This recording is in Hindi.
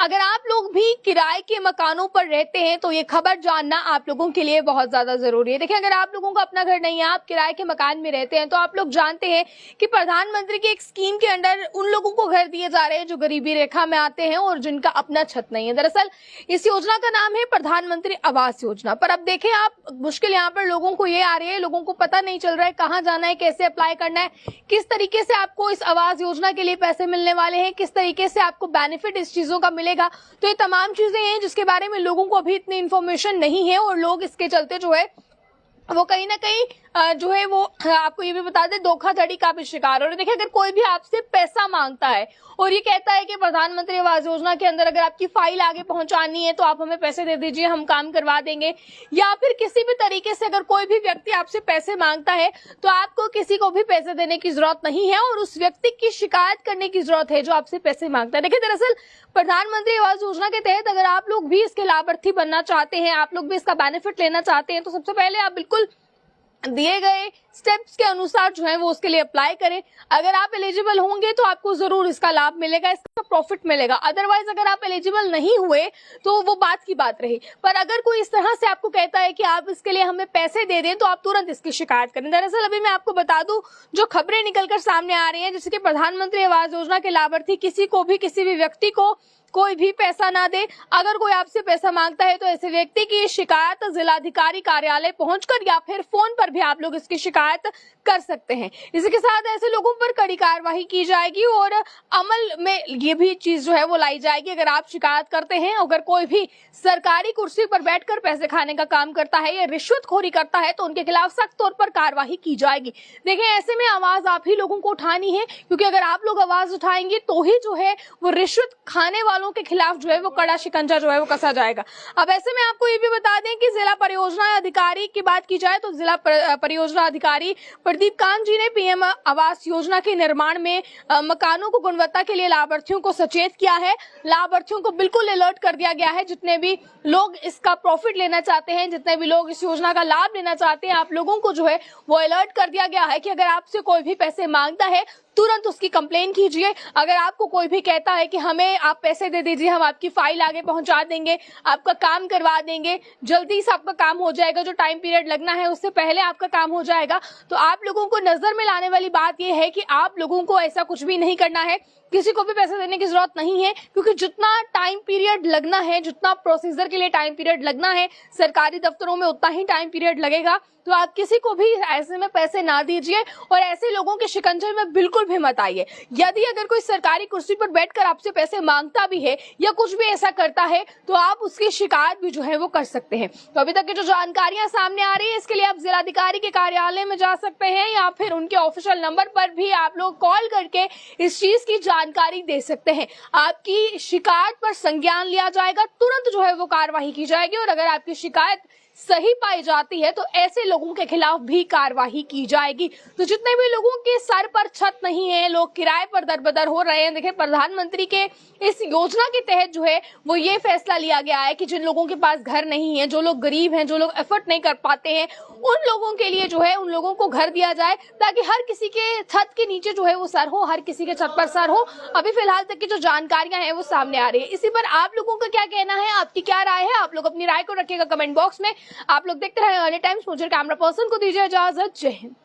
अगर आप लोग भी किराए के मकानों पर रहते हैं तो ये खबर जानना आप लोगों के लिए बहुत ज्यादा जरूरी है। देखिए, अगर आप लोगों को अपना घर नहीं है, आप किराए के मकान में रहते हैं, तो आप लोग जानते हैं कि प्रधानमंत्री की एक स्कीम के अंडर उन लोगों को घर दिए जा रहे हैं जो गरीबी रेखा में आते हैं और जिनका अपना छत नहीं है। दरअसल इस योजना का नाम है प्रधानमंत्री आवास योजना। पर अब देखें आप, मुश्किल यहाँ पर लोगों को ये आ रही है, लोगों को पता नहीं चल रहा है कहाँ जाना है, कैसे अप्लाई करना है, किस तरीके से आपको इस आवास योजना के लिए पैसे मिलने वाले हैं, किस तरीके से आपको बेनिफिट इस चीजों का मिलेगा। तो ये तमाम चीजें हैं जिसके बारे में लोगों को अभी इतनी इन्फॉर्मेशन नहीं है और लोग इसके चलते जो है वो कहीं ना कहीं जो है वो आपको ये भी बता दें, धोखाधड़ी का भी शिकार हो रहे हैं। देखिए, अगर कोई भी आपसे पैसा मांगता है और ये कहता है कि प्रधानमंत्री आवास योजना के अंदर अगर आपकी फाइल आगे पहुंचानी है तो आप हमें पैसे दे दीजिए, हम काम करवा देंगे, या फिर किसी भी तरीके से अगर कोई भी व्यक्ति आपसे पैसे मांगता है तो आपको किसी को भी पैसे देने की जरूरत नहीं है और उस व्यक्ति की शिकायत करने की जरूरत है जो आपसे पैसे मांगता है। देखिए, दरअसल प्रधानमंत्री आवास योजना के तहत अगर आप लोग भी इसके लाभार्थी बनना चाहते हैं, आप लोग भी इसका बेनिफिट लेना चाहते हैं, तो सबसे पहले आप बिल्कुल दिए गए स्टेप्स के अनुसार जो है वो उसके लिए अप्लाई करें। अगर आप एलिजिबल होंगे तो आपको जरूर इसका लाभ मिलेगा, इसका प्रॉफिट मिलेगा। अदरवाइज अगर आप एलिजिबल नहीं हुए तो वो बात की बात रही। पर अगर कोई इस तरह से आपको कहता है कि आप इसके लिए हमें पैसे दे दें तो आप तुरंत इसकी शिकायत करें। दरअसल अभी मैं आपको बता दूं, जो खबरें निकलकर सामने आ रही हैं, जैसे कि प्रधानमंत्री आवास योजना के लाभार्थी किसी को भी, किसी भी व्यक्ति को कोई भी पैसा ना दे। अगर कोई आपसे पैसा मांगता है तो ऐसे व्यक्ति की शिकायत जिलाधिकारी कार्यालय पहुंचकर या फिर फोन पर भी आप लोग इसकी शिकायत कर सकते हैं। इसी के साथ ऐसे लोगों पर कड़ी कार्यवाही की जाएगी और अमल में ये भी चीज जो है वो लाई जाएगी। अगर आप शिकायत करते हैं, अगर कोई भी सरकारी कुर्सी पर बैठकर पैसे खाने का काम करता है या रिश्वतखोरी करता है तो उनके खिलाफ सख्त तौर पर कार्यवाही की जाएगी। देखिए, ऐसे में आवाज आप ही लोगों को उठानी है, क्योंकि अगर आप लोग आवाज उठाएंगे तो ही जो है वो रिश्वत खाने वालों के खिलाफ जो है वो कड़ा शिकंजा जो है वो कसा जाएगा। अब ऐसे में आपको ये भी बता दें कि जिला परियोजना अधिकारी की बात की जाए तो जिला परियोजना अधिकारी प्रदीप कांत जी ने पीएम आवास योजना के निर्माण में मकानों को गुणवत्ता के लिए लाभार्थियों को सचेत किया है। लाभार्थियों को बिल्कुल अलर्ट कर दिया गया है। जितने भी लोग इसका प्रॉफिट लेना चाहते हैं, जितने भी लोग इस योजना का लाभ लेना चाहते हैं, आप लोगों को जो है वो अलर्ट कर दिया गया है कि अगर आपसे कोई भी पैसे मांगता है तुरंत उसकी कंप्लेन कीजिए। अगर आपको कोई भी कहता है कि हमें आप पैसे दे दीजिए, हम आपकी फाइल आगे पहुंचा देंगे, आपका काम करवा देंगे, जल्दी से आपका काम हो जाएगा, जो टाइम पीरियड लगना है उससे पहले आपका काम हो जाएगा, तो आप लोगों को नजर में लाने वाली बात यह है कि आप लोगों को ऐसा कुछ भी नहीं करना है। किसी को भी पैसे देने की जरूरत नहीं है, क्योंकि जितना टाइम पीरियड लगना है, जितना प्रोसीजर के लिए टाइम पीरियड लगना है सरकारी दफ्तरों में, उतना ही टाइम पीरियड लगेगा। तो आप किसी को भी ऐसे में पैसे ना दीजिए और ऐसे लोगों के शिकंजे में बिल्कुल भी मत आइए। यदि अगर कोई सरकारी कुर्सी पर बैठकर आपसे पैसे मांगता भी है या कुछ भी ऐसा करता है तो आप उसकी शिकायत भी जो है वो कर सकते हैं। तो अभी तक की जो जानकारियां सामने आ रही है, इसके लिए आप जिलाधिकारी के कार्यालय में जा सकते हैं या फिर उनके ऑफिशियल नंबर पर भी आप लोग कॉल करके इस चीज की जानकारी दे सकते हैं। आपकी शिकायत पर संज्ञान लिया जाएगा, तुरंत जो है वो कार्यवाही की जाएगी और अगर आपकी शिकायत सही पाई जाती है तो ऐसे लोगों के खिलाफ भी कार्यवाही की जाएगी। तो जितने भी लोगों के सर पर छत नहीं है, लोग किराए पर दरबदर हो रहे हैं, देखिए प्रधानमंत्री के इस योजना के तहत जो है वो ये फैसला लिया गया है कि जिन लोगों के पास घर नहीं है, जो लोग गरीब हैं, जो लोग एफर्ट नहीं कर पाते हैं, उन लोगों के लिए जो है उन लोगों को घर दिया जाए, ताकि हर किसी के छत के नीचे जो है वो सर हो, हर किसी के छत पर सर हो। अभी फिलहाल तक की जो जानकारियां हैं वो सामने आ रही है। इसी पर आप लोगों का क्या कहना है, आपकी क्या राय है, आप लोग अपनी राय को रखिएगा कमेंट बॉक्स में। आप लोग देखते रहे अर्ली टाइम्स। मुझे कैमरा पर्सन को दीजिए इजाजत। जय हिंद।